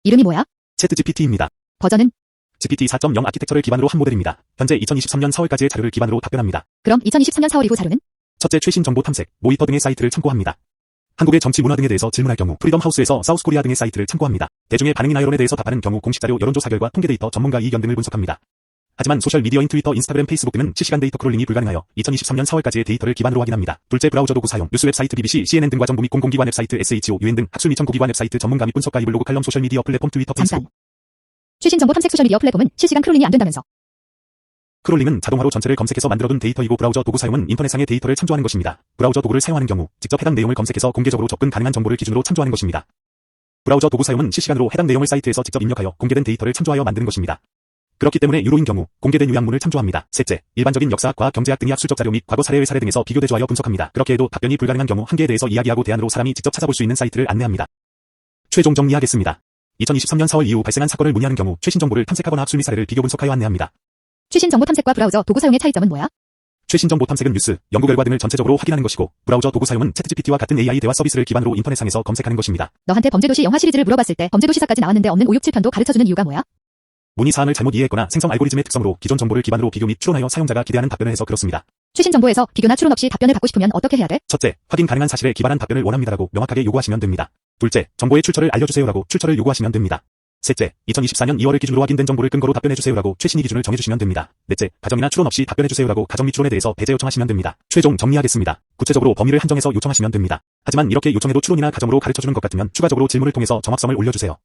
이름이 뭐야? 챗GPT입니다. 버전은? GPT 4.0 아키텍처를 기반으로 한 모델입니다. 현재 2023년 4월까지의 자료를 기반으로 답변합니다. 그럼 2023년 4월 이후 자료는? 첫째, 최신 정보 탐색, 모니터 등의 사이트를 참고합니다. 한국의 정치 문화 등에 대해서 질문할 경우 프리덤 하우스에서 사우스코리아 등의 사이트를 참고합니다. 대중의 반응이나 여론에 대해서 답하는 경우 공식자료, 여론조사 결과, 통계 데이터, 전문가 의견 등을 분석합니다. 하지만 소셜미디어인 트위터, 인스타그램, 페이스북 등은 실시간 데이터 크롤링이 불가능하여 2023년 4월까지의 데이터를 기반으로 확인합니다. 둘째, 브라우저 도구 사용, 뉴스 웹사이트 BBC, CNN 등과 정부 및 공공기관 웹사이트 SHO, UN 등 학술 및 정보기관 웹사이트 전문가 및 분석가 이블로그 칼럼 소셜미디어 플랫폼 트위터, 페이스북. 최신 정보 탐색 소셜미디어 플랫폼은 실시간 크롤링이 안 된다면서. 크롤링은 자동화로 전체를 검색해서 만들어둔 데이터이고 브라우저 도구 사용은 인터넷상의 데이터를 참조하는 것입니다. 브라우저 도구를 사용하는 경우 직접 해당 내용을 검색해서 공개적으로 접근 가능한 정보를 기준으로 참조하는 것입니다. 브라우저 도구 사용은 실시간으로 해당 내용을 사이트에서 직접 입력하여 공개된 데이터를 참조하여 만드는 것입니다. 그렇기 때문에 유로인 경우 공개된 요약문을 참조합니다. 셋째, 일반적인 역사, 과학, 경제학 등의 학술적 자료 및 과거 사례의 사례 등에서 비교 대조하여 분석합니다. 그렇게 해도 답변이 불가능한 경우 한계에 대해서 이야기하고 대안으로 사람이 직접 찾아볼 수 있는 사이트를 안내합니다. 최종 정리하겠습니다. 2023년 4월 이후 발생한 사건을 문의하는 경우 최신 정보를 탐색하거나 학술 및 사례를 비교 분석하여 안내합니다. 최신 정보 탐색과 브라우저 도구 사용의 차이점은 뭐야? 최신 정보 탐색은 뉴스, 연구 결과 등을 전체적으로 확인하는 것이고 브라우저 도구 사용은 챗GPT와 같은 AI 대화 서비스를 기반으로 인터넷상에서 검색하는 것입니다. 너한테 범죄도시 영화 시리즈를 물어봤을 때 범죄도시사까지 나왔는데 없는 5, 6, 7편도 가르쳐주는 이유가 뭐야? 문의사항을 잘못 이해했거나 생성 알고리즘의 특성으로 기존 정보를 기반으로 비교 및 추론하여 사용자가 기대하는 답변을 해서 그렇습니다. 최신 정보에서 비교나 추론 없이 답변을 받고 싶으면 어떻게 해야 돼? 첫째, 확인 가능한 사실에 기반한 답변을 원합니다라고 명확하게 요구하시면 됩니다. 둘째, 정보의 출처를 알려주세요라고 출처를 요구하시면 됩니다. 셋째, 2024년 2월을 기준으로 확인된 정보를 근거로 답변해주세요라고 최신의 기준을 정해주시면 됩니다. 넷째, 가정이나 추론 없이 답변해주세요라고 가정 및 추론에 대해서 배제 요청하시면 됩니다. 최종 정리하겠습니다. 구체적으로 범위를 한정해서 요청하시면 됩니다. 하지만 이렇게 요청해도 추론이나 가정으로 가르쳐주는 것 같으면 추가적으로 질문을 통해서 정확성을 올려주세요.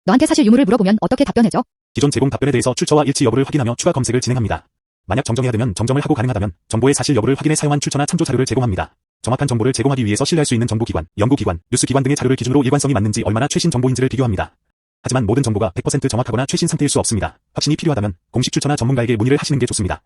너한테 사실 유무를 물어보면 어떻게 답변해줘? 기존 제공 답변에 대해서 출처와 일치 여부를 확인하며 추가 검색을 진행합니다. 만약 정정해야 되면 정정을 하고 가능하다면 정보의 사실 여부를 확인해 사용한 출처나 참조 자료를 제공합니다. 정확한 정보를 제공하기 위해서 신뢰할 수 있는 정보기관, 연구기관, 뉴스기관 등의 자료를 기준으로 일관성이 맞는지 얼마나 최신 정보인지를 비교합니다. 하지만 모든 정보가 100% 정확하거나 최신 상태일 수 없습니다. 확신이 필요하다면 공식 출처나 전문가에게 문의를 하시는 게 좋습니다.